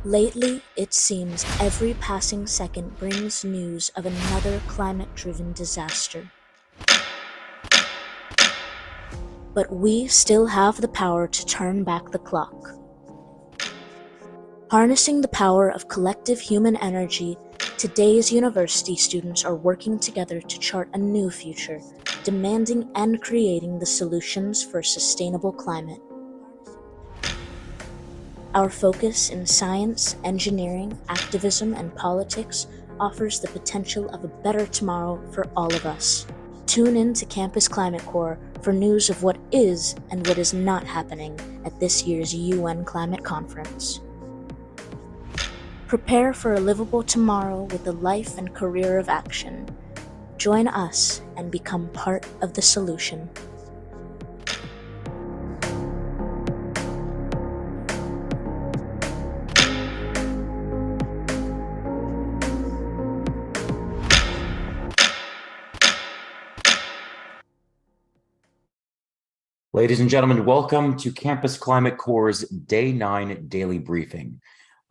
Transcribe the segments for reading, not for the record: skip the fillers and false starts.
Lately, it seems every passing second brings news of another climate-driven disaster. But we still have the power to turn back the clock. Harnessing the power of collective human energy, today's university students are working together to chart a new future, demanding and creating the solutions for a sustainable climate. Our focus in science, engineering, activism, and politics offers the potential of a better tomorrow for all of us. Tune in to Campus Climate Corps for news of what is and what is not happening at this year's UN Climate Conference. Prepare for a livable tomorrow with a life and career of action. Join us and become part of the solution. Ladies and gentlemen, welcome to Campus Climate Corps' Day 9 daily briefing.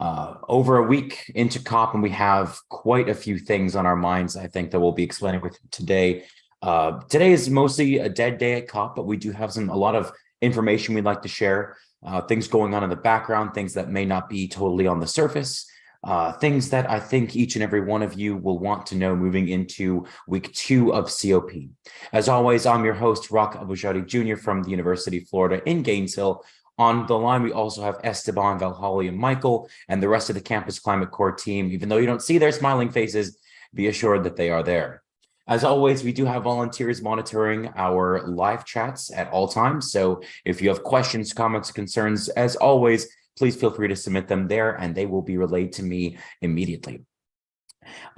Over a week into COP, and we have quite a few things on our minds, I think, that we'll be explaining with you today. Today is mostly a dead day at COP, but we do have a lot of information we'd like to share, things going on in the background, things that may not be totally on the surface, things that I think each and every one of you will want to know moving into week 2 of COP. As always, I'm your host, Rock Abujadi Jr. from the University of Florida in Gainesville. On the line, we also have Esteban, Valhali, and Michael, and the rest of the Campus Climate Corps team. Even though you don't see their smiling faces, be assured that they are there. As always, we do have volunteers monitoring our live chats at all times. So if you have questions, comments, concerns, as always, please feel free to submit them there and they will be relayed to me immediately.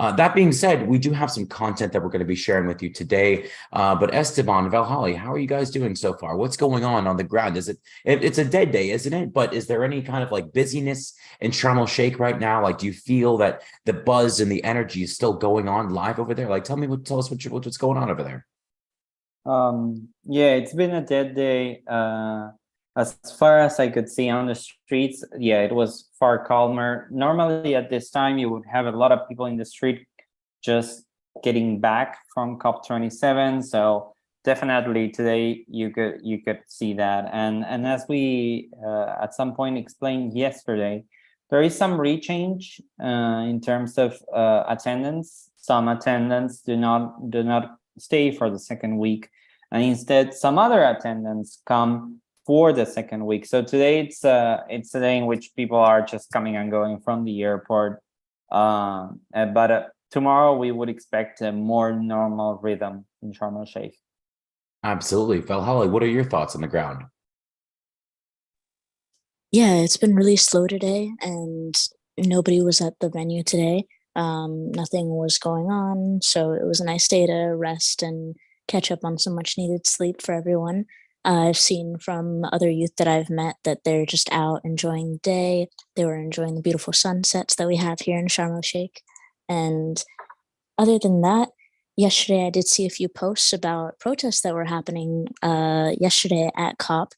That being said, we do have some content that we're going to be sharing with you today. But Esteban, Valhali, how are you guys doing so far? What's going on the ground? It's a dead day, isn't it? But is there any kind of like busyness in Sharm el Sheikh right now? Like, do you feel that the buzz and the energy is still going on live over there? Like, tell us what's going on over there. Yeah, it's been a dead day. As far as I could see on the streets, yeah, it was far calmer. Normally at this time, you would have a lot of people in the street just getting back from COP27. So definitely today you could see that. And as we at some point explained yesterday, there is some rechange in terms of attendance. Some attendants do not stay for the second week, and instead some other attendants come for the second week. So today it's a day in which people are just coming and going from the airport. But tomorrow we would expect a more normal rhythm in Sharm el Sheikh. Absolutely. Valhalla, what are your thoughts on the ground? Yeah, it's been really slow today and nobody was at the venue today. Nothing was going on, so it was a nice day to rest and catch up on some much needed sleep for everyone. I've seen from other youth that I've met that they're just out enjoying the day. They were enjoying the beautiful sunsets that we have here in Sharm el Sheikh. And other than that, yesterday I did see a few posts about protests that were happening yesterday at COP.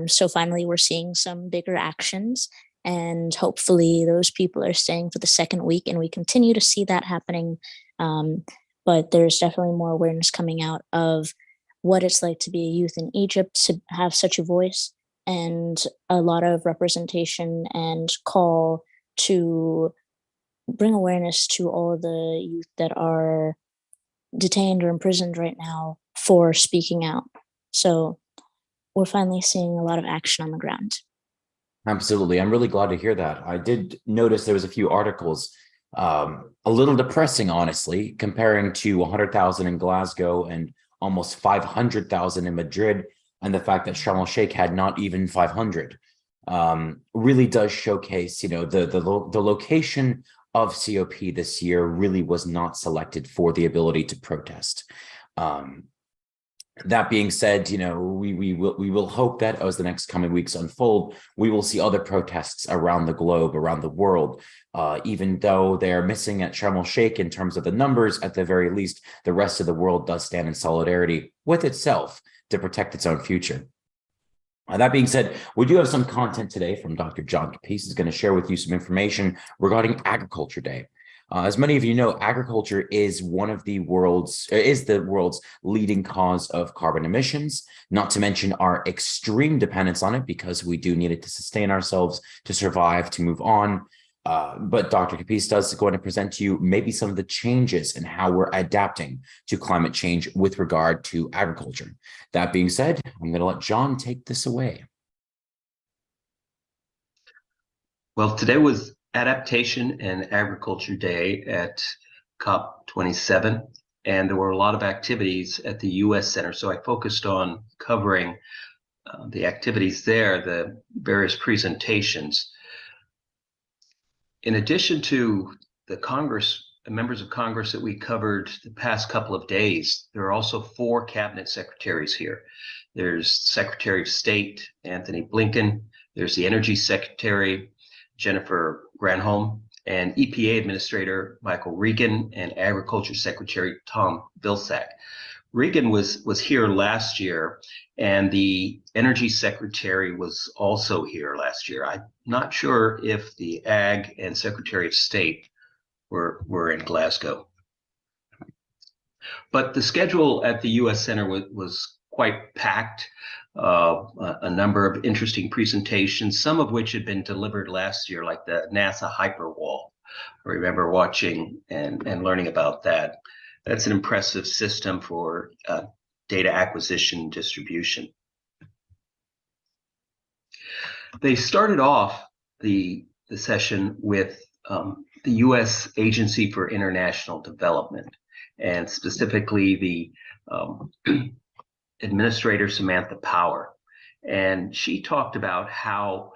So finally, we're seeing some bigger actions, and hopefully, those people are staying for the second week, and we continue to see that happening. But there's definitely more awareness coming out of what it's like to be a youth in Egypt, to have such a voice, and a lot of representation and call to bring awareness to all the youth that are detained or imprisoned right now for speaking out. So we're finally seeing a lot of action on the ground. Absolutely. I'm really glad to hear that. I did notice there was a few articles, a little depressing, honestly, comparing to 100,000 in Glasgow and almost 500,000 in Madrid, and the fact that Sharm el Sheikh had not even 500. Really does showcase, the location of COP this year really was not selected for the ability to protest. That being said, we will hope that as the next coming weeks unfold, we will see other protests around the globe, around the world. Even though they are missing at Sharm el Sheikh in terms of the numbers, at the very least, the rest of the world does stand in solidarity with itself to protect its own future. That being said, we do have some content today from Dr. John Capiz, who's going to share with you some information regarding Agriculture Day. As many of you know, agriculture is the world's leading cause of carbon emissions, not to mention our extreme dependence on it, because we do need it to sustain ourselves, to survive, to move on. But Dr. Capiz does go on to present to you maybe some of the changes in how we're adapting to climate change with regard to agriculture. That being said, I'm going to let John take this away. Well, today was Adaptation and Agriculture Day at COP27, and there were a lot of activities at the U.S. Center. So I focused on covering the activities there, the various presentations. In addition to the members of Congress that we covered the past couple of days, there are also 4 cabinet secretaries here. There's Secretary of State Anthony Blinken, there's the Energy Secretary Jennifer Granholm, and EPA Administrator Michael Regan, and Agriculture Secretary Tom Vilsack. Regan was here last year, and the Energy Secretary was also here last year. I'm not sure if the Ag and Secretary of State were in Glasgow. But the schedule at the U.S. Center was quite packed. A number of interesting presentations, some of which had been delivered last year, like the NASA Hyperwall. I remember watching and learning about that. That's an impressive system for data acquisition and distribution. They started off the session with the U.S. Agency for International Development, and specifically the Administrator Samantha Power. And she talked about how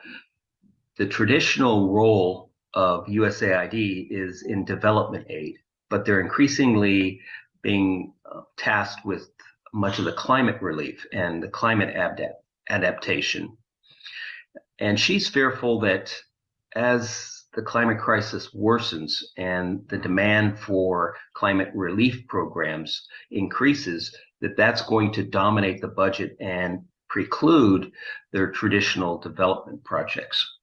the traditional role of USAID is in development aid, but they're increasingly being tasked with much of the climate relief and the climate adaptation. And she's fearful that as the climate crisis worsens and the demand for climate relief programs increases, that's going to dominate the budget and preclude their traditional development projects.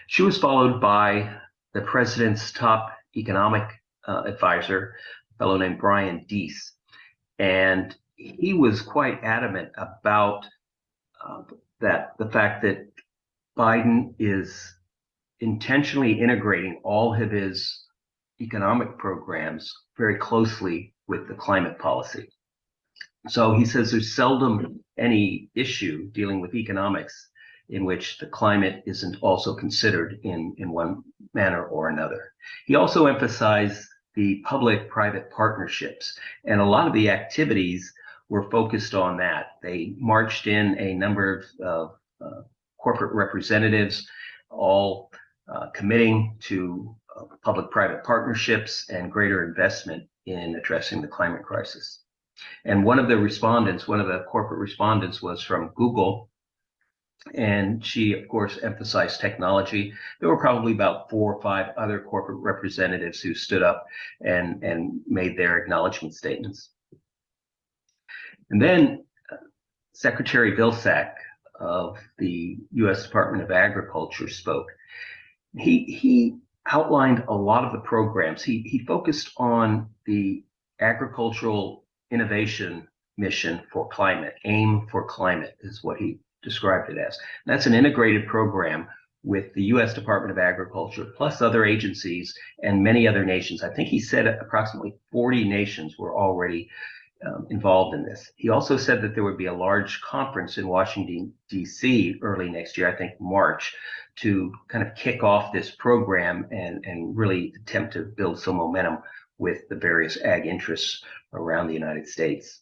She was followed by the president's top economic advisor, a fellow named Brian Deese. And he was quite adamant about the fact that Biden is intentionally integrating all of his economic programs very closely with the climate policy. So he says there's seldom any issue dealing with economics in which the climate isn't also considered in one manner or another. He also emphasized the public-private partnerships, and a lot of the activities were focused on that. They marched in a number of corporate representatives, all committing to public-private partnerships and greater investment in addressing the climate crisis. And one of the corporate respondents was from Google, and she, of course, emphasized technology. There were probably about 4 or 5 other corporate representatives who stood up and made their acknowledgement statements. And then Secretary Vilsack of the U.S. Department of Agriculture spoke. He outlined a lot of the programs. He focused on the Agricultural Innovation Mission for Climate. AIM for Climate is what he described it as. And that's an integrated program with the U.S. Department of Agriculture, plus other agencies and many other nations. I think he said approximately 40 nations were already involved in this. He also said that there would be a large conference in Washington, D.C. early next year, I think March, to kind of kick off this program and really attempt to build some momentum with the various ag interests around the United States.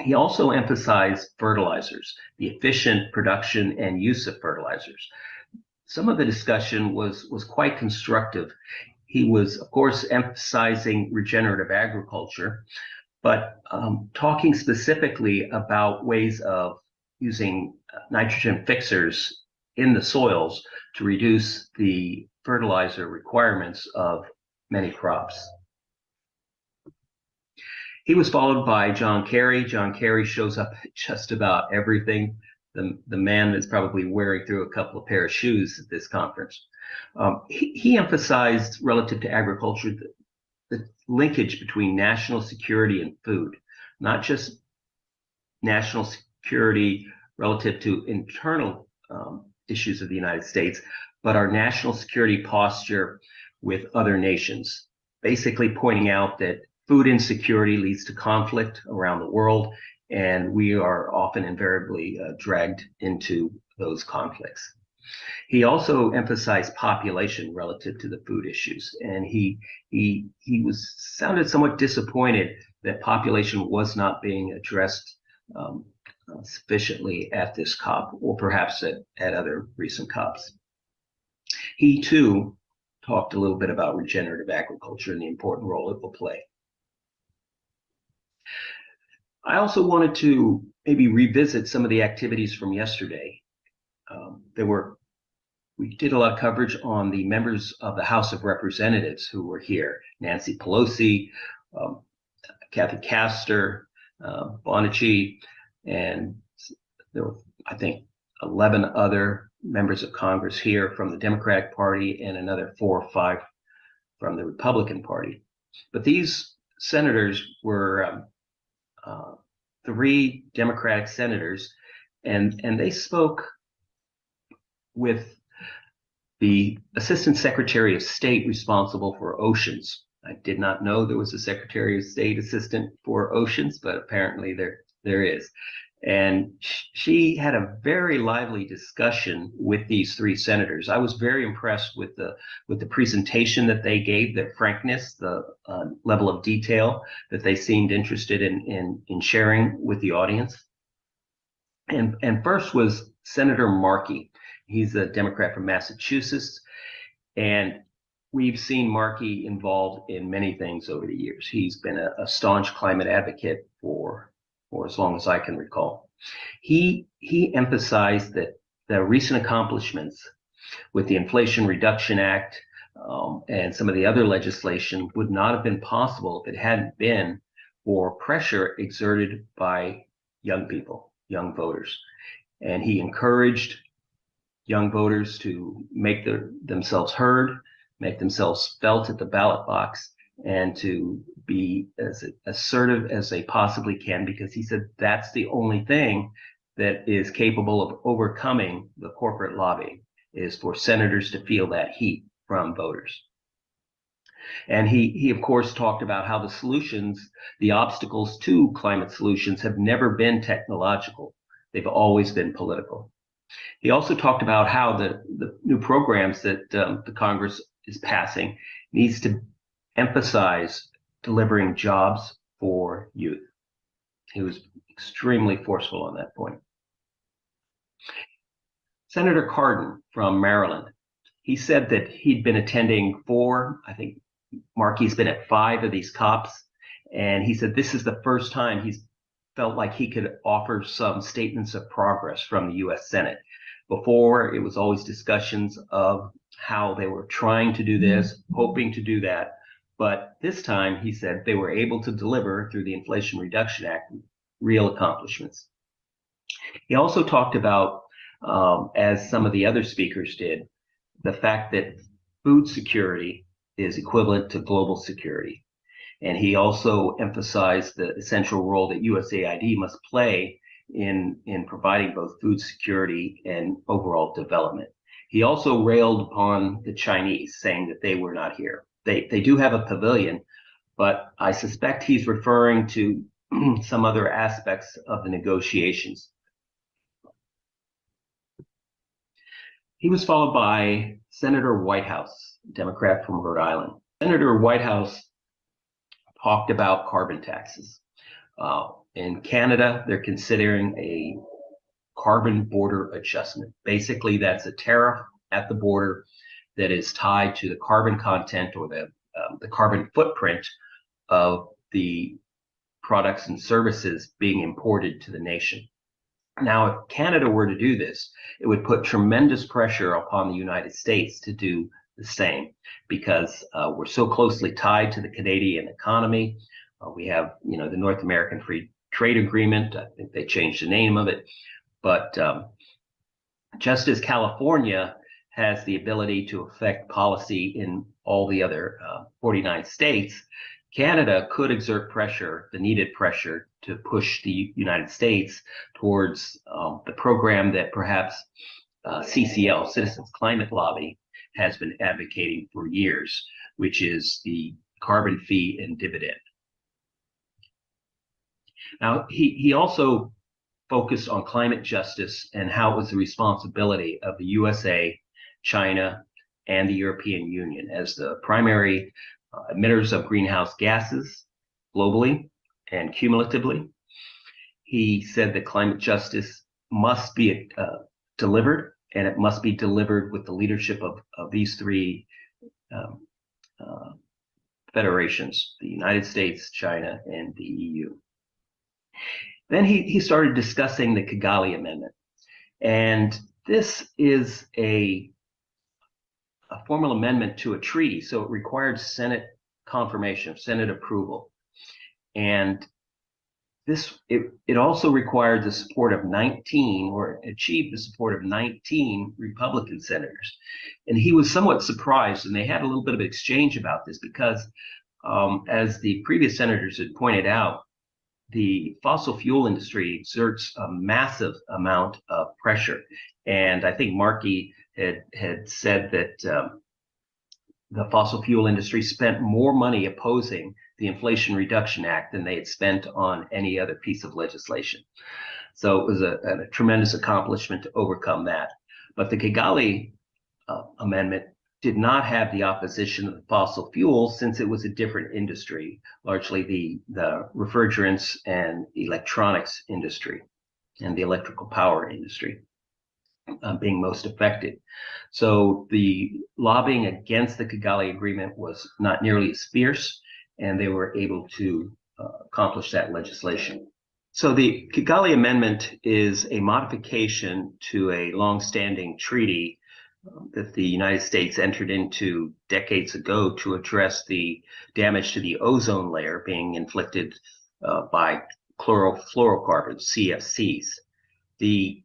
He also emphasized fertilizers, the efficient production and use of fertilizers. Some of the discussion was quite constructive. He was, of course, emphasizing regenerative agriculture, but talking specifically about ways of using nitrogen fixers in the soils to reduce the fertilizer requirements of many crops. He was followed by John Kerry. John Kerry shows up at just about everything. The man is probably wearing through a couple of pair of shoes at this conference. He emphasized, relative to agriculture, the linkage between national security and food, not just national security relative to internal issues of the United States, but our national security posture with other nations, basically pointing out that food insecurity leads to conflict around the world, and we are often invariably dragged into those conflicts. He also emphasized population relative to the food issues, and he sounded somewhat disappointed that population was not being addressed sufficiently at this COP, or perhaps at other recent COPs. He too talked a little bit about regenerative agriculture and the important role it will play. I also wanted to maybe revisit some of the activities from yesterday. We did a lot of coverage on the members of the House of Representatives who were here: Nancy Pelosi, Kathy Castor, Bonacci, and there were, I think, 11 other members of Congress here from the Democratic Party and another 4 or 5 from the Republican Party. But these senators were 3 Democratic senators, and they spoke with the Assistant Secretary of State responsible for oceans. I did not know there was a Secretary of State assistant for oceans, but apparently there is. And she had a very lively discussion with these 3 senators. I was very impressed with the presentation that they gave, their frankness, the level of detail that they seemed interested in sharing with the audience. And first was Senator Markey. He's a Democrat from Massachusetts, and we've seen Markey involved in many things over the years. He's been a staunch climate advocate for as long as I can recall. He emphasized that the recent accomplishments with the Inflation Reduction Act and some of the other legislation would not have been possible if it hadn't been for pressure exerted by young people, young voters. And he encouraged young voters to make themselves heard, make themselves felt at the ballot box, and to be as assertive as they possibly can, because he said that's the only thing that is capable of overcoming the corporate lobby, is for senators to feel that heat from voters. And he of course talked about how the solutions, the obstacles to climate solutions, have never been technological. They've always been political. He also talked about how the new programs that the Congress is passing needs to emphasize delivering jobs for youth. He was extremely forceful on that point. Senator Cardin from Maryland, he said that he'd been attending 4, I think Markey's been at 5 of these COPs, and he said this is the first time he's felt like he could offer some statements of progress from the U.S. Senate. Before, it was always discussions of how they were trying to do this, hoping to do that. But this time, he said they were able to deliver through the Inflation Reduction Act real accomplishments. He also talked about, as some of the other speakers did, the fact that food security is equivalent to global security. And he also emphasized the essential role that USAID must play in providing both food security and overall development. He also railed upon the Chinese, saying that they were not here. They do have a pavilion, but I suspect he's referring to some other aspects of the negotiations. He was followed by Senator Whitehouse, Democrat from Rhode Island. Senator Whitehouse talked about carbon taxes. In Canada, they're considering a carbon border adjustment. Basically, that's a tariff at the border that is tied to the carbon content or the carbon footprint of the products and services being imported to the nation. Now, if Canada were to do this, it would put tremendous pressure upon the United States to do the same, because we're so closely tied to the Canadian economy. We have, the North American Free Trade Agreement. I think they changed the name of it. But just as California has the ability to affect policy in all the other 49 states, Canada could exert pressure, the needed pressure, to push the United States towards the program that perhaps CCL, Citizens Climate Lobby, has been advocating for years, which is the carbon fee and dividend. Now, he also focused on climate justice and how it was the responsibility of the USA, China, and the European Union as the primary emitters of greenhouse gases globally and cumulatively. He said that climate justice must be delivered, and it must be delivered with the leadership of these three federations: the United States, China, and the EU. Then he started discussing the Kigali Amendment. And this is a formal amendment to a treaty, so it required Senate confirmation, Senate approval. And it also required the support of 19, or achieved the support of 19 Republican senators. And he was somewhat surprised, and they had a little bit of exchange about this because, as the previous senators had pointed out, the fossil fuel industry exerts a massive amount of pressure. And I think Markey had said that the fossil fuel industry spent more money opposing the Inflation Reduction Act than they had spent on any other piece of legislation. So it was a tremendous accomplishment to overcome that. But the Kigali Amendment did not have the opposition of the fossil fuels, since it was a different industry, largely the refrigerants and electronics industry and the electrical power industry being most affected. So the lobbying against the Kigali Agreement was not nearly as fierce, and they were able to accomplish that legislation. So the Kigali Amendment is a modification to a long-standing treaty that the United States entered into decades ago to address the damage to the ozone layer being inflicted by chlorofluorocarbons, CFCs. The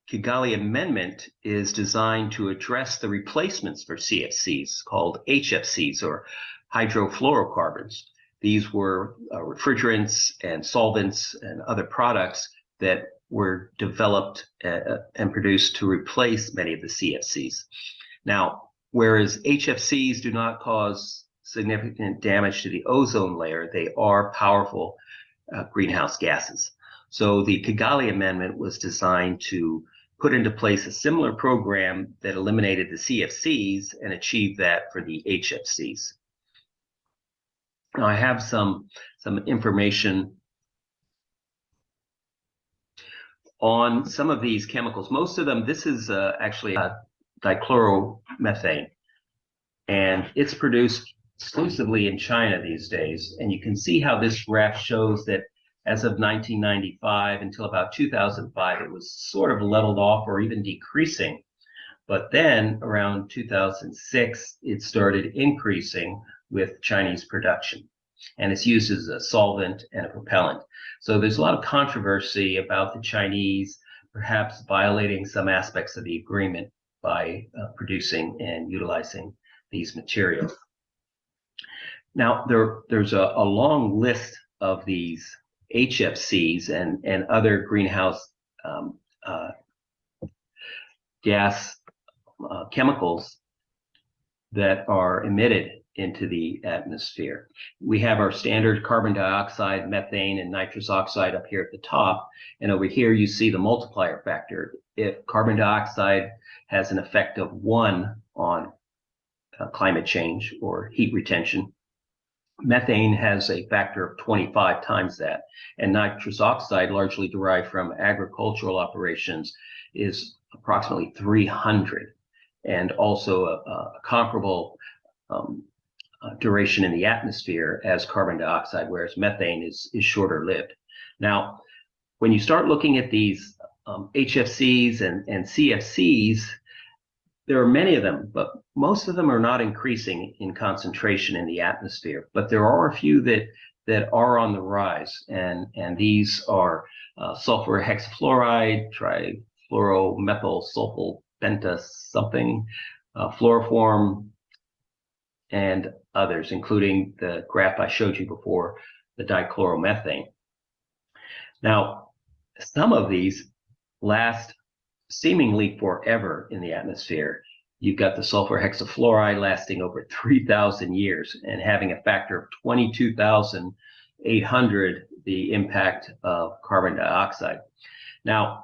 Kigali Amendment is designed to address the replacements for CFCs called HFCs, or hydrofluorocarbons. These were refrigerants and solvents and other products that were developed and produced to replace many of the CFCs. Now, whereas HFCs do not cause significant damage to the ozone layer, they are powerful greenhouse gases. So the Kigali Amendment was designed to put into place a similar program that eliminated the CFCs and achieved that for the HFCs. Now, I have some information on some of these chemicals. Most of them, this is actually dichloromethane, and it's produced exclusively in China these days. And you can see how this graph shows that as of 1995 until about 2005, it was sort of leveled off or even decreasing. But then around 2006, it started increasing with Chinese production. And it's used as a solvent and a propellant. So there's a lot of controversy about the Chinese perhaps violating some aspects of the agreement by producing and utilizing these materials. Now, there's a long list of these HFCs and other greenhouse gas chemicals that are emitted into the atmosphere. We have our standard carbon dioxide, methane, and nitrous oxide up here at the top. And over here, you see the multiplier factor. If carbon dioxide has an effect of 1 on climate change or heat retention, methane has a factor of 25 times that. And nitrous oxide, largely derived from agricultural operations, is approximately 300. And also a comparable duration in the atmosphere as carbon dioxide, whereas methane is shorter lived. Now, when you start looking at these HFCs and CFCs, there are many of them, but most of them are not increasing in concentration in the atmosphere. But there are a few that that are on the rise, and these are sulfur hexafluoride, trifluoromethyl sulfopenta something, fluoroform, and others, including the graph I showed you before, the dichloromethane. Now, some of these last seemingly forever in the atmosphere. You've got the sulfur hexafluoride lasting over 3,000 years and having a factor of 22,800 the impact of carbon dioxide. Now,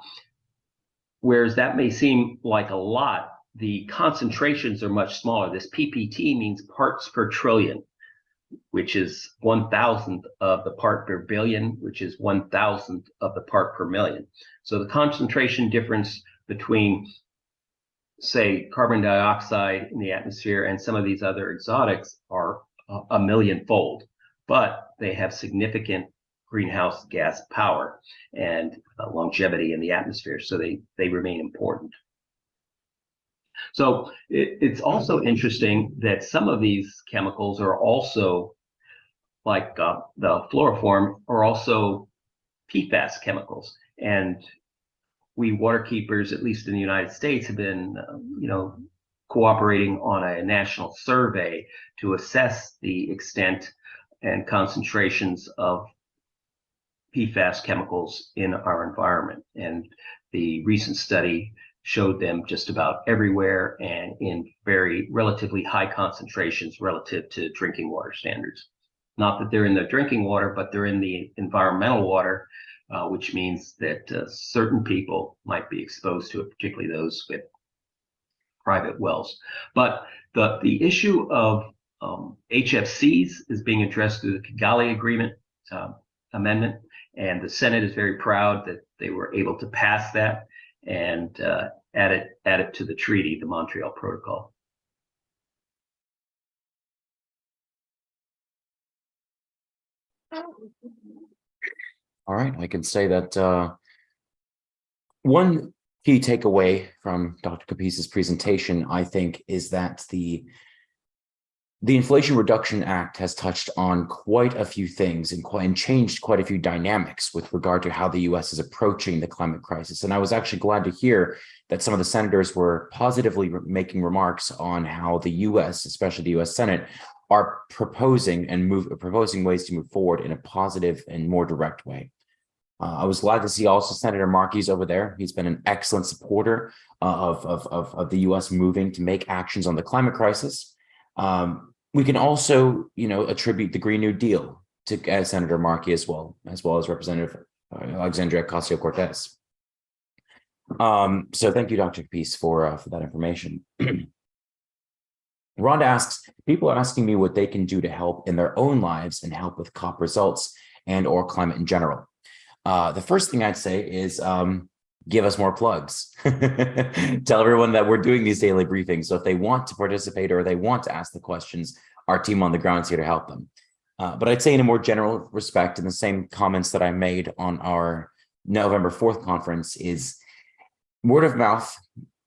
whereas that may seem like a lot, the concentrations are much smaller. This PPT means parts per trillion, which is 1,000th of the part per billion, which is 1,000th of the part per million. So the concentration difference between, say, carbon dioxide in the atmosphere and some of these other exotics are a millionfold, but they have significant greenhouse gas power and longevity in the atmosphere, so they remain important. So it's also interesting that some of these chemicals are also, like the fluoroform, are also PFAS chemicals. And we waterkeepers, at least in the United States, have been, cooperating on a national survey to assess the extent and concentrations of PFAS chemicals in our environment. And the recent study showed them just about everywhere and in very relatively high concentrations relative to drinking water standards. Not that they're in the drinking water, but they're in the environmental water, which means that certain people might be exposed to it, particularly those with private wells. But the issue of HFCs is being addressed through the Kigali Agreement amendment, and the Senate is very proud that they were able to pass that and add it to the treaty, the Montreal Protocol. All right, I can say that one key takeaway from Dr. Capice's presentation, I think, is that the Inflation Reduction Act has touched on quite a few things and changed quite a few dynamics with regard to how the U.S. is approaching the climate crisis. And I was actually glad to hear that some of the senators were positively making remarks on how the U.S., especially the U.S. Senate, are proposing ways to move forward in a positive and more direct way. I was glad to see also Senator Markey's over there. He's been an excellent supporter of the U.S. moving to make actions on the climate crisis. We can also, attribute the Green New Deal to Senator Markey as well as Representative Alexandria Ocasio-Cortez. So thank you, Dr. Capice, for that information. Rhonda asks, people are asking me what they can do to help in their own lives and help with COP results and or climate in general. The first thing I'd say is give us more plugs. Tell everyone that we're doing these daily briefings. So if they want to participate or they want to ask the questions, our team on the ground is here to help them. But I'd say in a more general respect, in the same comments that I made on our November 4th conference, is word of mouth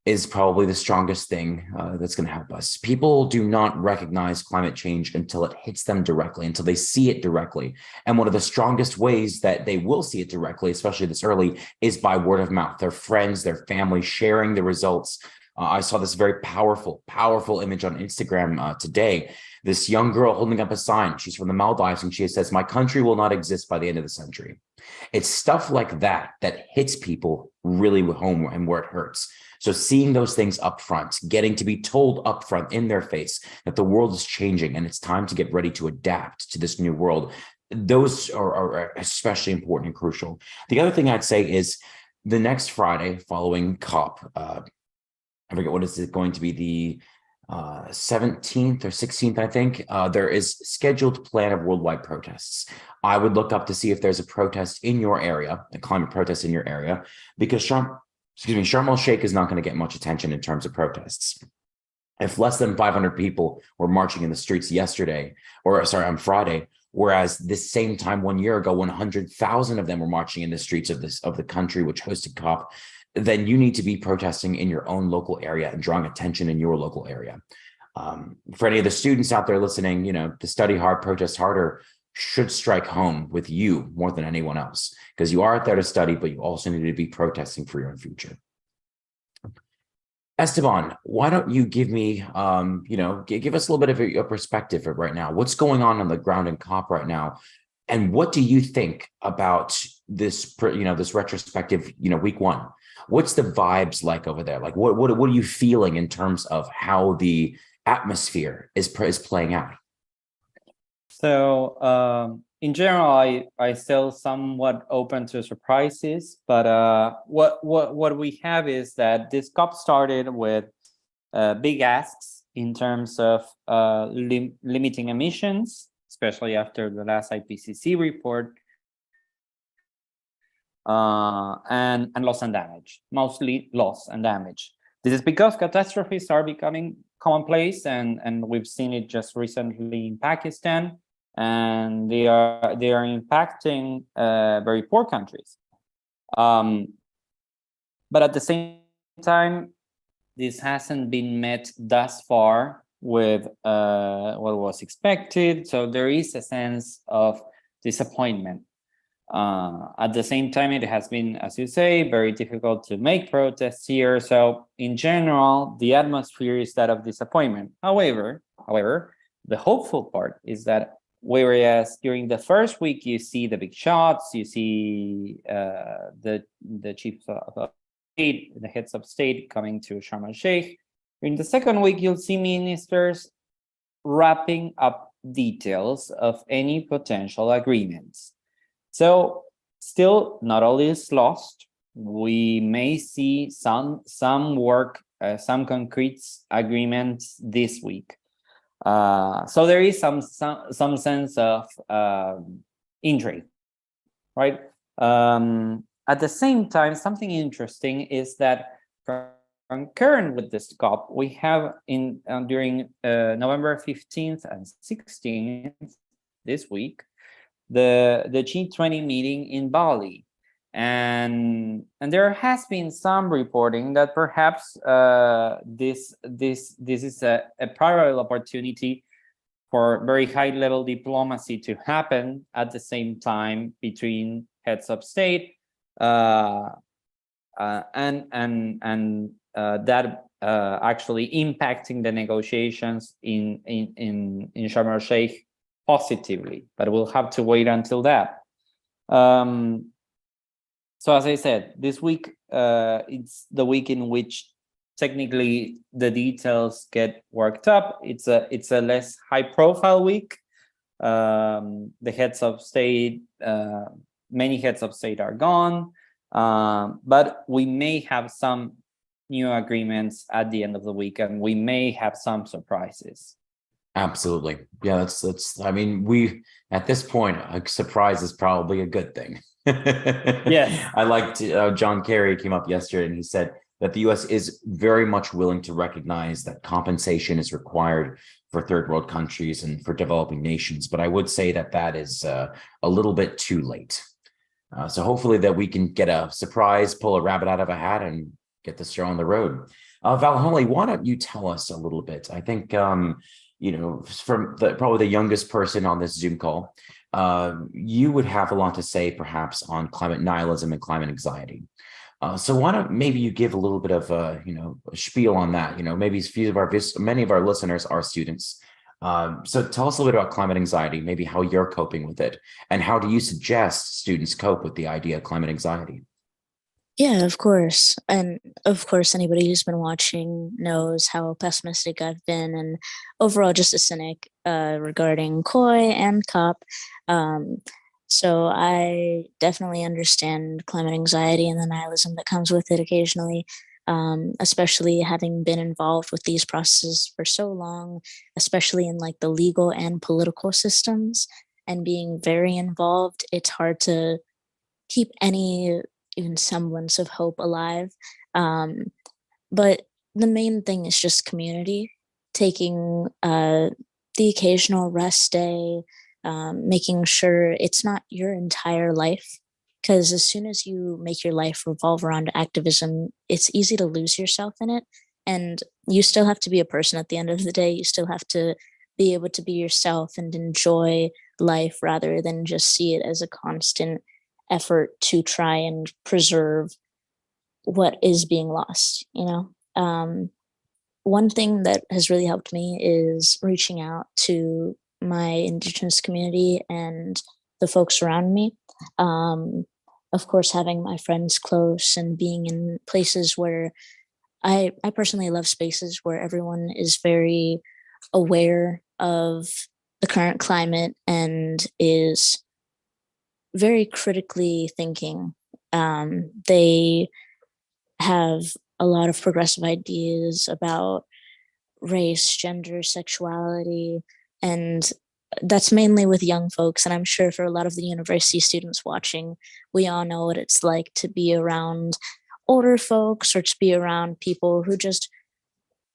is probably the strongest thing that's going to help us. People do not recognize climate change until it hits them directly, until they see it directly. And one of the strongest ways that they will see it directly, especially this early, is by word of mouth. Their friends, their family sharing the results. I saw this very powerful image on Instagram today. This young girl holding up a sign. She's from the Maldives, and she says, "My country will not exist by the end of the century." It's stuff like that that hits people really home and where it hurts. So seeing those things up front, getting to be told up front in their face that the world is changing and it's time to get ready to adapt to this new world, those are especially important and crucial. The other thing I'd say is the next Friday following COP, I forget what is it going to be, the 17th or 16th, I think, there is scheduled plan of worldwide protests. I would look up to see if there's a protest in your area, a climate protest in your area, because Sharm el-Sheikh is not going to get much attention in terms of protests. If less than 500 people were marching in the streets on Friday, whereas this same time 1 year ago, 100,000 of them were marching in the streets of the country which hosted COP, then you need to be protesting in your own local area and drawing attention in your local area. For any of the students out there listening, to study hard, protest harder, should strike home with you more than anyone else, because you are out there to study, but you also need to be protesting for your own future. Esteban, why don't you give me, give us a little bit of a perspective of right now. What's going on the ground in COP right now? And what do you think about this, this retrospective, week one? What's the vibes like over there? Like, what are you feeling in terms of how the atmosphere is playing out? So in general, I still somewhat open to surprises, but what we have is that this COP started with big asks in terms of limiting emissions, especially after the last IPCC report, and loss and damage, mostly loss and damage. This is because catastrophes are becoming commonplace, and we've seen it just recently in Pakistan, and they are impacting very poor countries. But at the same time, this hasn't been met thus far with what was expected. So there is a sense of disappointment. At the same time, it has been, as you say, very difficult to make protests here. So in general, the atmosphere is that of disappointment. However, the hopeful part is that whereas during the first week, you see the big shots, you see the chiefs of state, the heads of state coming to Sharm el-Sheikh. In the second week, you'll see ministers wrapping up details of any potential agreements. So still, not all is lost. We may see some work, some concrete agreements this week. So there is some sense of intrigue, right? At the same time, something interesting is that concurrent with this COP, we have during November 15th and 16th this week, the G20 meeting in Bali. And there has been some reporting that perhaps this is a parallel opportunity for very high-level diplomacy to happen at the same time between heads of state, and that actually impacting the negotiations in Sharm el-Sheikh positively. But we'll have to wait until that. So as I said, this week, it's the week in which technically the details get worked up. It's a less high-profile week. The heads of state, many heads of state are gone, but we may have some new agreements at the end of the week, and we may have some surprises. Absolutely. Yeah, that's I mean, at this point, a surprise is probably a good thing. Yes. I liked John Kerry came up yesterday and he said that the US is very much willing to recognize that compensation is required for third world countries and for developing nations. But I would say that is a little bit too late. So hopefully that we can get a surprise, pull a rabbit out of a hat and get this show on the road. Valiholly, why don't you tell us a little bit? I think, from probably the youngest person on this Zoom call, you would have a lot to say perhaps on climate nihilism and climate anxiety. So why don't maybe you give a little bit of a spiel on that? Maybe many of our listeners are students. So tell us a little bit about climate anxiety, maybe how you're coping with it, and how do you suggest students cope with the idea of climate anxiety? Yeah, of course. And of course, anybody who's been watching knows how pessimistic I've been and overall just a cynic regarding COI and COP. So I definitely understand climate anxiety and the nihilism that comes with it occasionally, especially having been involved with these processes for so long, especially in like the legal and political systems, and being very involved. It's hard to keep any even semblance of hope alive. But the main thing is just community, taking the occasional rest day, making sure it's not your entire life. Because as soon as you make your life revolve around activism, it's easy to lose yourself in it. And you still have to be a person at the end of the day. You still have to be able to be yourself and enjoy life rather than just see it as a constant effort to try and preserve what is being lost, you know? One thing that has really helped me is reaching out to my Indigenous community and the folks around me. Um, of course, having my friends close and being in places where I personally love spaces where everyone is very aware of the current climate and is very critically thinking. They have a lot of progressive ideas about race, gender, sexuality, and that's mainly with young folks. And I'm sure for a lot of the university students watching, we all know what it's like to be around older folks or to be around people who just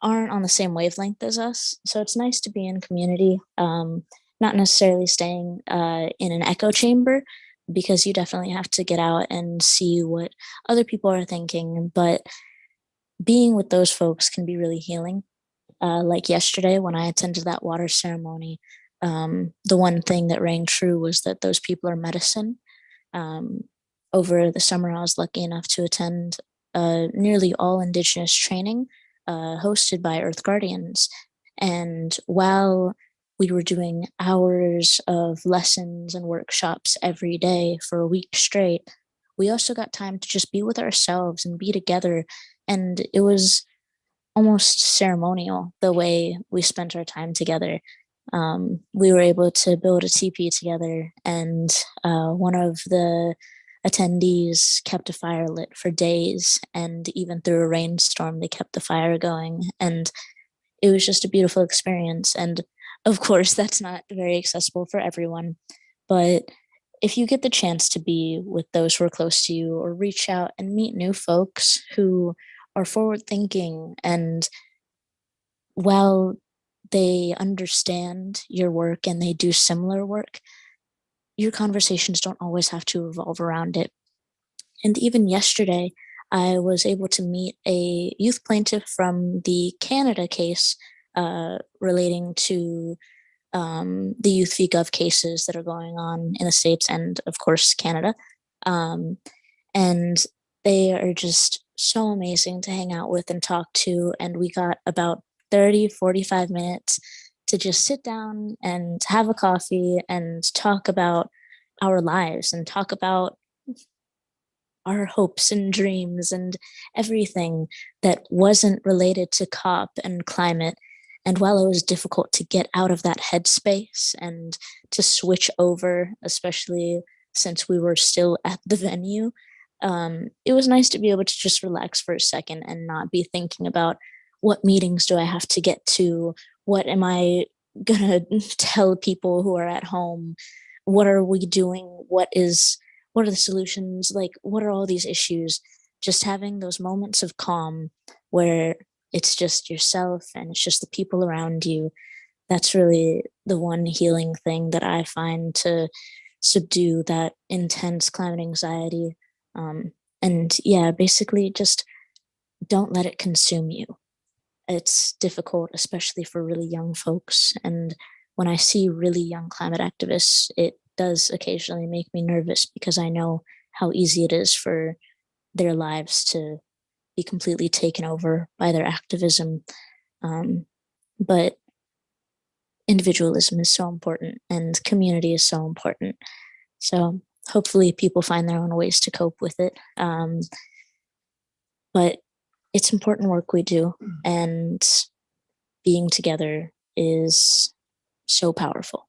aren't on the same wavelength as us. So it's nice to be in community, not necessarily staying in an echo chamber, because you definitely have to get out and see what other people are thinking. But being with those folks can be really healing. Like yesterday, when I attended that water ceremony, the one thing that rang true was that those people are medicine. Um, Over the summer, I was lucky enough to attend nearly all Indigenous training hosted by Earth Guardians. And while we were doing hours of lessons and workshops every day for a week straight, we also got time to just be with ourselves and be together. And it was almost ceremonial the way we spent our time together. We were able to build a teepee together, and one of the attendees kept a fire lit for days, and even through a rainstorm, they kept the fire going. And it was just a beautiful experience. And of course, that's not very accessible for everyone, but if you get the chance to be with those who are close to you or reach out and meet new folks who are forward thinking, and while they understand your work and they do similar work, your conversations don't always have to revolve around it. And even yesterday, I was able to meet a youth plaintiff from the Canada case relating to the Youth v. Gov cases that are going on in the States and, of course, Canada. And they are just so amazing to hang out with and talk to. And we got about 30-45 minutes to just sit down and have a coffee and talk about our lives and talk about our hopes and dreams and everything that wasn't related to COP and climate. And while it was difficult to get out of that headspace and to switch over, especially since we were still at the venue, it was nice to be able to just relax for a second and not be thinking about what meetings do I have to get to? What am I gonna tell people who are at home? What are we doing? What are the solutions? Like, what are all these issues? Just having those moments of calm where it's just yourself and it's just the people around you. That's really the one healing thing that I find to subdue that intense climate anxiety. And yeah, basically just don't let it consume you. It's difficult, especially for really young folks. And when I see really young climate activists, it does occasionally make me nervous because I know how easy it is for their lives to be completely taken over by their activism. But individualism is so important and community is so important. So hopefully people find their own ways to cope with it. But it's important work we do, and being together is so powerful.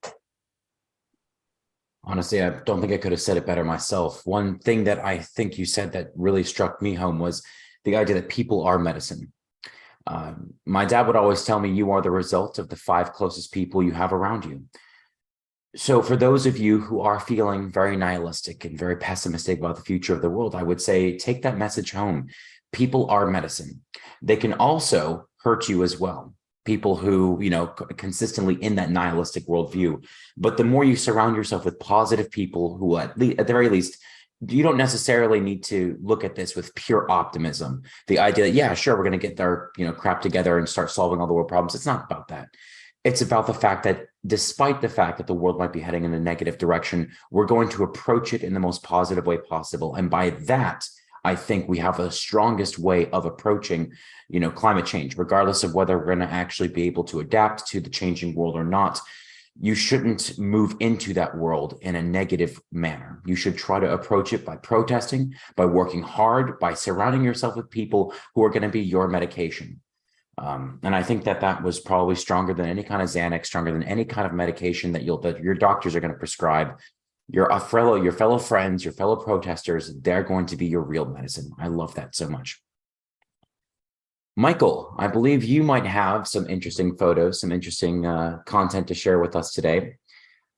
Honestly, I don't think I could have said it better myself. One thing that I think you said that really struck me home was the idea that people are medicine. My dad would always tell me, you are the result of the 5 closest people you have around you. So for those of you who are feeling very nihilistic and very pessimistic about the future of the world, I would say, take that message home. People are medicine. They can also hurt you as well. People who, consistently in that nihilistic worldview. But the more you surround yourself with positive people who, at the very least, you don't necessarily need to look at this with pure optimism. The idea that, yeah, sure, we're going to get our, crap together and start solving all the world problems. It's not about that. It's about the fact that despite the fact that the world might be heading in a negative direction, we're going to approach it in the most positive way possible. And by that, I think we have the strongest way of approaching, climate change, regardless of whether we're going to actually be able to adapt to the changing world or not. You shouldn't move into that world in a negative manner. You should try to approach it by protesting, by working hard, by surrounding yourself with people who are going to be your medication. And I think that was probably stronger than any kind of Xanax, stronger than any kind of medication that your doctors are going to prescribe. Your fellow friends, your fellow protesters, they're going to be your real medicine. I love that so much. Michael, I believe you might have some interesting photos, some interesting content to share with us today.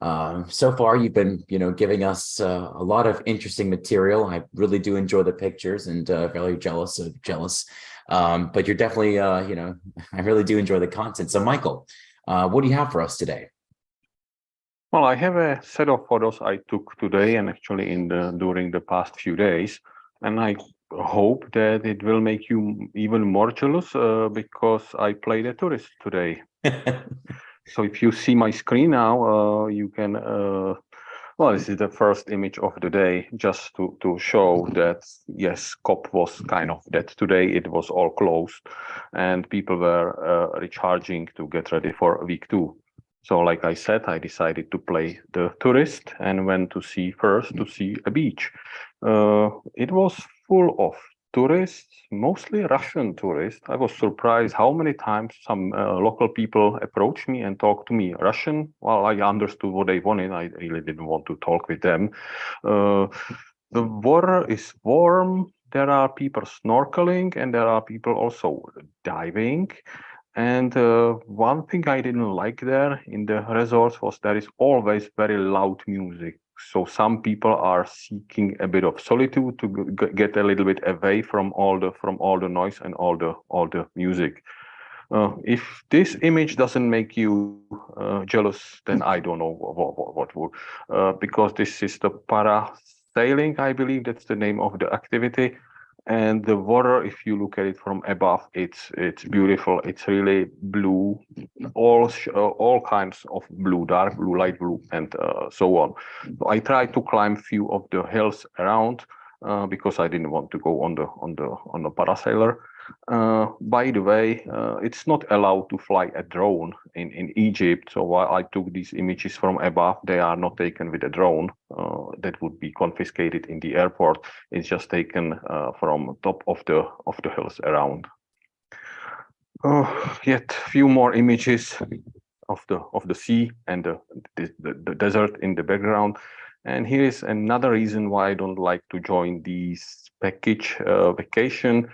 So far, you've been, giving us a lot of interesting material. I really do enjoy the pictures and very jealous. But you're definitely, I really do enjoy the content. So, Michael, what do you have for us today? Well, I have a set of photos I took today and actually during the past few days, and I hope that it will make you even more jealous because I played a tourist today. So if you see my screen now, you can, well, this is the first image of the day, just to show that, yes, COP was kind of that today. It was all closed and people were recharging to get ready for week 2. So like I said, I decided to play the tourist and went to see a beach. It was full of tourists, mostly Russian tourists. I was surprised how many times some local people approached me and talked to me Russian. Well, I understood what they wanted. I really didn't want to talk with them. The water is warm. There are people snorkeling and there are people also diving. And one thing I didn't like there in the resorts was there is always very loud music. So some people are seeking a bit of solitude to get a little bit away from all the noise and all the music. If this image doesn't make you jealous, then I don't know what would. Because this is the parasailing, I believe that's the name of the activity. And the water, if you look at it from above, it's beautiful. It's really blue, all kinds of blue, dark blue, light blue, and so on. So I tried to climb few of the hills around because I didn't want to go on the parasailer. By the way, it's not allowed to fly a drone in Egypt. So while I took these images from above, they are not taken with a drone. That would be confiscated in the airport. It's just taken from top of the hills around. Yet few more images of the sea and the desert in the background. And here is another reason why I don't like to join these package vacation.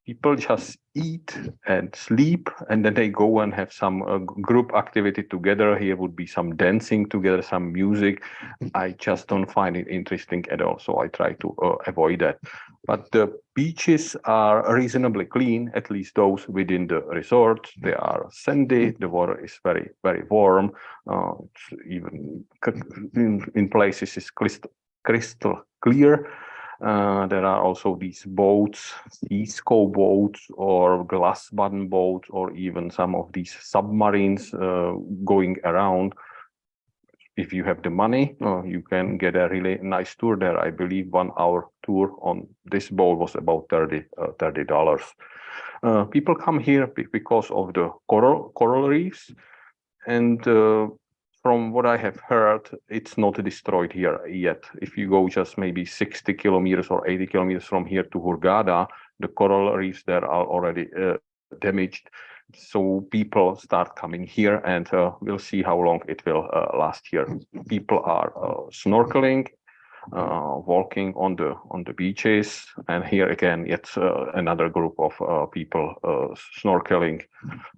People just eat and sleep, and then they go and have some group activity together. Here would be some dancing together, some music. I just don't find it interesting at all, so I try to avoid that. But the beaches are reasonably clean, at least those within the resort. They are sandy. The water is very, very warm. It's even in places is crystal clear. There are also these boats, Isco boats or glass button boats, or even some of these submarines going around. If you have the money, you can get a really nice tour there. I believe 1 hour tour on this boat was about $30. People come here because of the coral reefs, and from what I have heard, it's not destroyed here yet. If you go just maybe 60 kilometers or 80 kilometers from here to Hurghada, the coral reefs there are already damaged. So people start coming here, and we'll see how long it will last here. People are snorkeling, walking on the beaches, and here again it's another group of people snorkeling.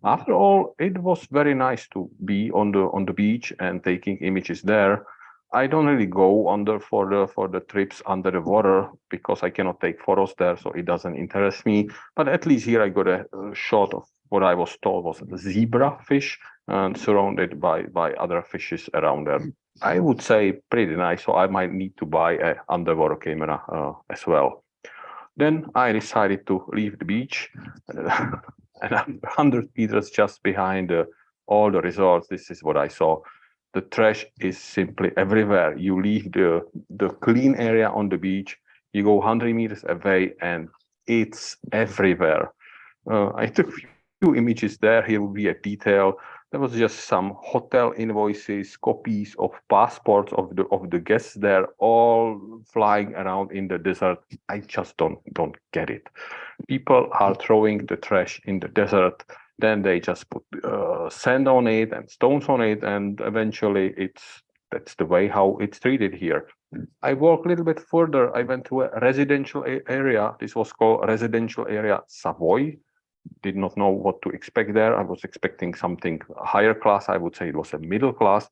After all, it was very nice to be on the beach and taking images there. I don't really go for the trips under the water because I cannot take photos there, so it doesn't interest me. But at least here I got a shot of what I was told was zebra fish and surrounded by other fishes around there. I would say pretty nice, so I might need to buy an underwater camera as well. Then I decided to leave the beach, and 100 meters just behind the all the resorts, this is what I saw. The trash is simply everywhere. You leave the clean area on the beach, you go 100 meters away, and it's everywhere. I took few images there. Here will be a detail. There was just some hotel invoices, copies of passports of the guests there, all flying around in the desert. I just don't get it. People are throwing the trash in the desert, then they just put sand on it and stones on it, and eventually that's the way how it's treated here. I walked a little bit further. I went to a residential area. This was called residential area Savoy. Did not know what to expect there. I was expecting something higher class. I would say it was a middle class.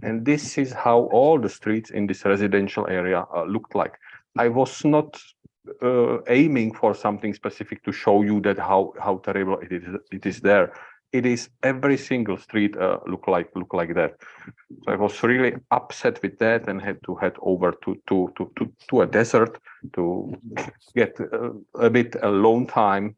And this is how all the streets in this residential area looked like. I was not aiming for something specific to show you that how terrible it is there. It is every single street look like that. So I was really upset with that and had to head over to a desert to get a bit alone time,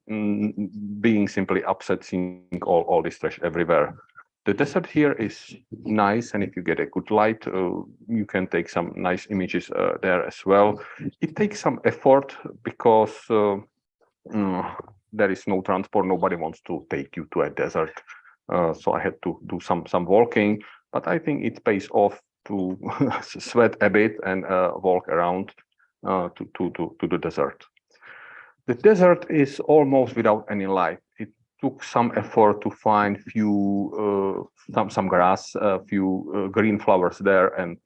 being simply upset seeing all this trash everywhere. The desert here is nice, and if you get a good light, you can take some nice images there as well. It takes some effort because there is no transport. Nobody wants to take you to a desert. So I had to do some walking, but I think it pays off to sweat a bit and walk around to the desert. The desert is almost without any life. It took some effort to find some grass, a few green flowers there, and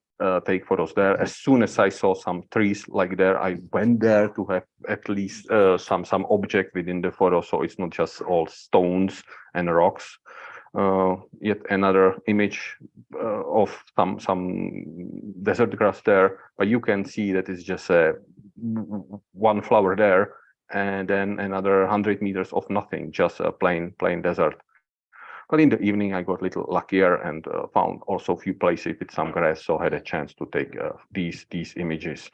take photos there. As soon as I saw some trees like there, I went there to have at least some object within the photo, so it's not just all stones and rocks. Yet another image of some desert grass there, but you can see that it's just one flower there, and then another 100 meters of nothing, just a plain desert. But in the evening, I got a little luckier and found also a few places with some grass, so I had a chance to take these images.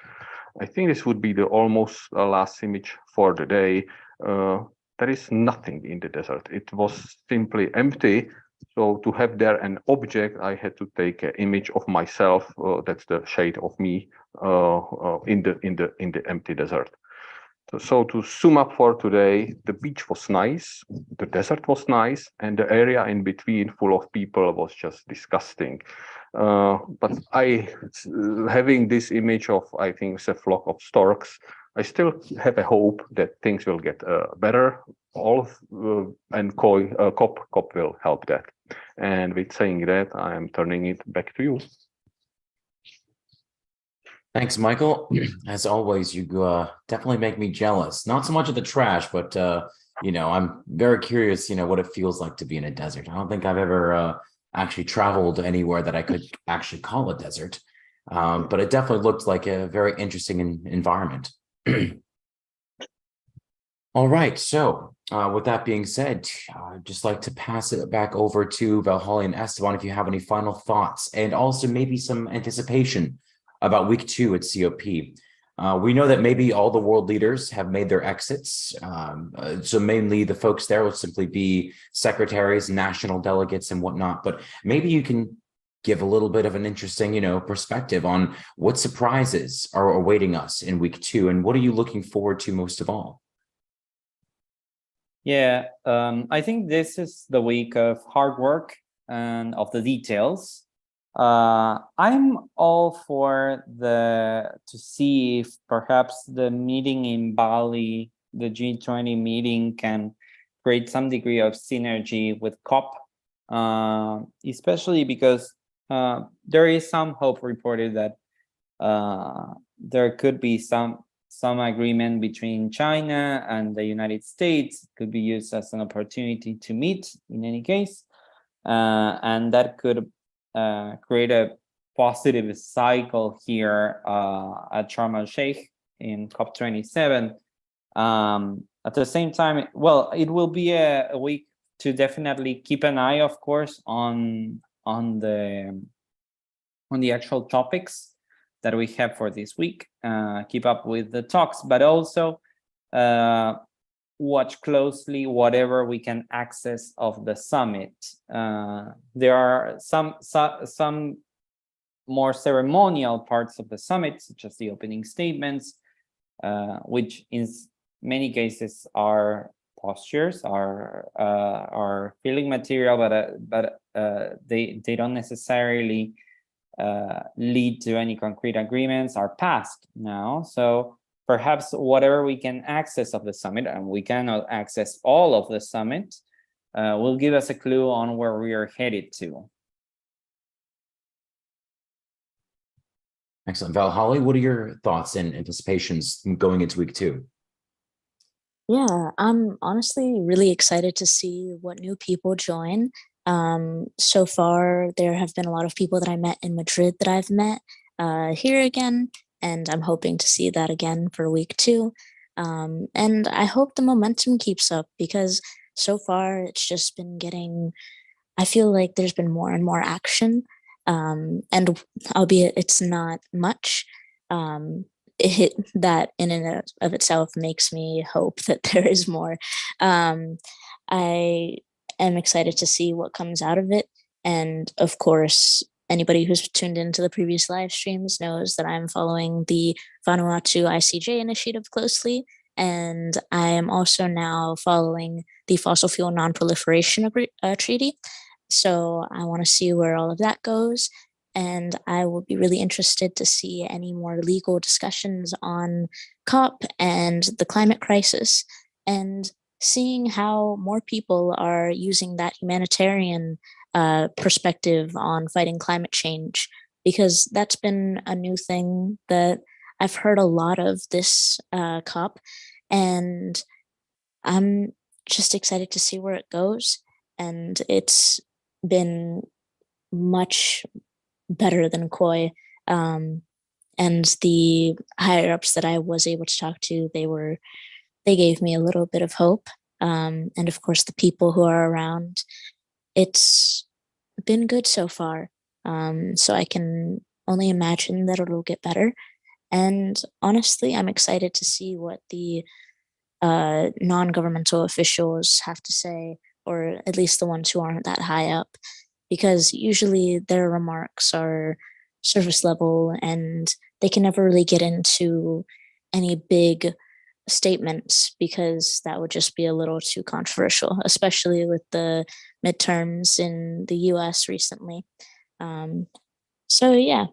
I think this would be the almost last image for the day. There is nothing in the desert. It was simply empty. So to have there an object, I had to take an image of myself. That's the shade of me in the empty desert. So to sum up for today, the beach was nice, the desert was nice, and the area in between full of people was just disgusting. But having this image of, I think it's a flock of storks, I still have a hope that things will get better. And COP will help that. And with saying that, I am turning it back to you. Thanks, Michael. As always, you definitely make me jealous. Not so much of the trash, but I'm very curious, what it feels like to be in a desert. I don't think I've ever actually traveled anywhere that I could actually call a desert, but it definitely looked like a very interesting environment. All right, so with that being said, I'd just like to pass it back over to Valhalla and Esteban if you have any final thoughts, and also maybe some anticipation about week 2 at COP. We know that maybe all the world leaders have made their exits. So mainly the folks there will simply be secretaries, national delegates and whatnot, but maybe you can give a little bit of an interesting, perspective on what surprises are awaiting us in week 2 and what are you looking forward to most of all? Yeah, I think this is the week of hard work and of the details. I'm all for to see if perhaps the meeting in Bali, the G20 meeting, can create some degree of synergy with COP, especially because there is some hope reported that there could be some agreement between China and the United States. It could be used as an opportunity to meet in any case, and that could create a positive cycle here at Sharm el-Sheikh in COP27. At the same time, it will be a week to definitely keep an eye, of course, on the actual topics that we have for this week. Keep up with the talks, but also watch closely whatever we can access of the summit. There are some more ceremonial parts of the summit, such as the opening statements, which in many cases are postures, are feeling material, but they don't necessarily lead to any concrete agreements, are passed now. So perhaps whatever we can access of the summit, and we cannot access all of the summit, will give us a clue on where we are headed to. Excellent. Val, Holly, what are your thoughts and anticipations going into week 2? Yeah, I'm honestly really excited to see what new people join. So far, there have been a lot of people that I met in Madrid that I've met here again, and I'm hoping to see that again for week 2. And I hope the momentum keeps up, because so far it's just been getting, I feel like there's been more and more action. And albeit it's not much, that in and of itself makes me hope that there is more. I am excited to see what comes out of it. And of course, anybody who's tuned into the previous live streams knows that I'm following the Vanuatu ICJ initiative closely. And I am also now following the Fossil Fuel Non-Proliferation Treaty. So I want to see where all of that goes. And I will be really interested to see any more legal discussions on COP and the climate crisis, and seeing how more people are using that humanitarian perspective on fighting climate change, because that's been a new thing that I've heard a lot of this COP. And I'm just excited to see where it goes. And it's been much better than COI. And the higher ups that I was able to talk to, they gave me a little bit of hope. And of course, the people who are around, it's been good so far. So I can only imagine that it'll get better. And honestly, I'm excited to see what the non-governmental officials have to say, or at least the ones who aren't that high up, because usually their remarks are surface level and they can never really get into any big statements, because that would just be a little too controversial, especially with the midterms in the US recently. So yeah,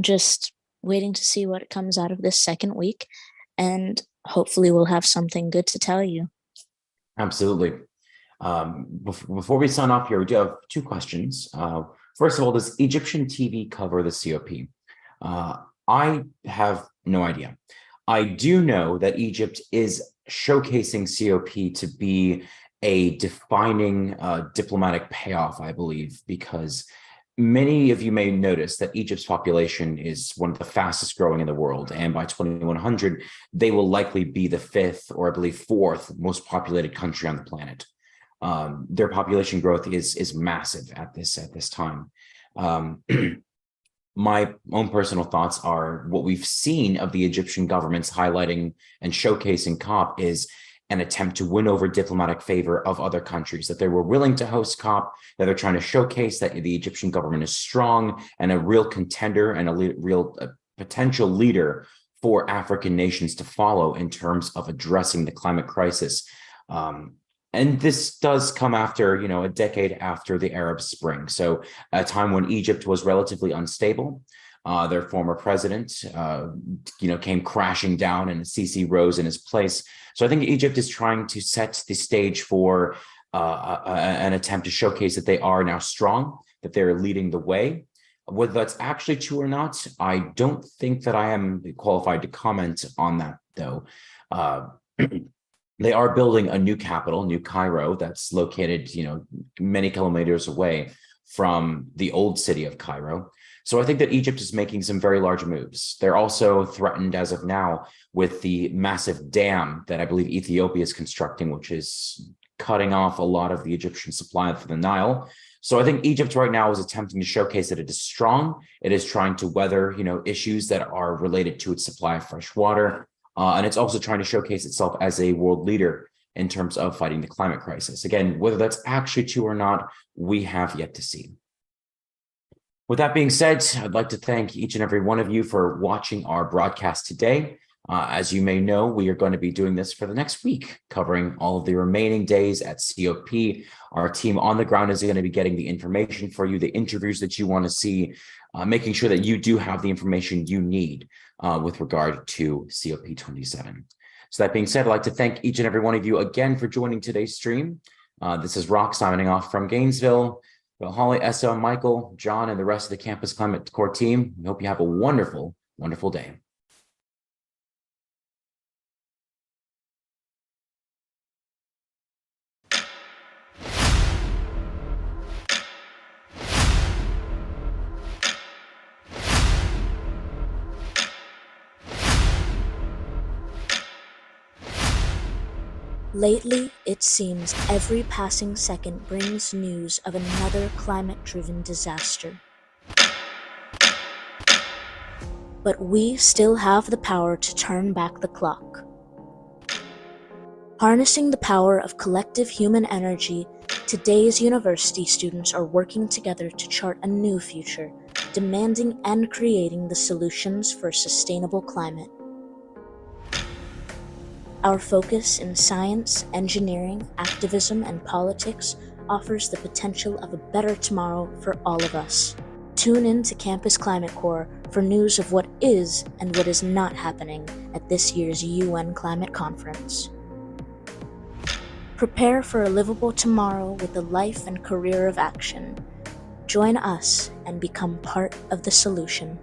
just waiting to see what comes out of this second week, and hopefully we'll have something good to tell you. Absolutely. Before we sign off here, we do have 2 questions. First of all, does Egyptian TV cover the COP? I have no idea. I do know that Egypt is showcasing COP to be a defining diplomatic payoff, I believe, because many of you may notice that Egypt's population is one of the fastest growing in the world. And by 2100, they will likely be the 5th, or I believe 4th most populated country on the planet. Their population growth is massive at this time. My own personal thoughts are, what we've seen of the Egyptian government's highlighting and showcasing COP is an attempt to win over diplomatic favor of other countries, that they were willing to host COP, that they're trying to showcase that the Egyptian government is strong and a real contender and a real potential leader for African nations to follow in terms of addressing the climate crisis. And this does come after, a decade after the Arab Spring. So a time when Egypt was relatively unstable. Their former president, came crashing down, and Sisi rose in his place. So I think Egypt is trying to set the stage for an attempt to showcase that they are now strong, that they're leading the way. Whether that's actually true or not, I don't think that I am qualified to comment on that, though. They are building a new capital, New Cairo, that's located, many kilometers away from the old city of Cairo. So I think that Egypt is making some very large moves. They're also threatened as of now with the massive dam that I believe Ethiopia is constructing, which is cutting off a lot of the Egyptian supply for the Nile. So I think Egypt right now is attempting to showcase that it is strong. It is trying to weather, issues that are related to its supply of fresh water. And it's also trying to showcase itself as a world leader in terms of fighting the climate crisis. Again, whether that's actually true or not, we have yet to see. With that being said, I'd like to thank each and every one of you for watching our broadcast today. As you may know, we are going to be doing this for the next week, covering all of the remaining days at COP. Our team on the ground is going to be getting the information for you, the interviews that you want to see, making sure that you do have the information you need with regard to COP27. So that being said, I'd like to thank each and every one of you again for joining today's stream. This is Rock signing off from Gainesville. Well, Holly, Essa, Michael, John, and the rest of the Campus Climate Corps team, we hope you have a wonderful, wonderful day. Lately, it seems every passing second brings news of another climate-driven disaster. But we still have the power to turn back the clock. Harnessing the power of collective human energy, today's university students are working together to chart a new future, demanding and creating the solutions for a sustainable climate. Our focus in science, engineering, activism, and politics offers the potential of a better tomorrow for all of us. Tune in to Campus Climate Corps for news of what is and what is not happening at this year's UN Climate Conference. Prepare for a livable tomorrow with a life and career of action. Join us and become part of the solution.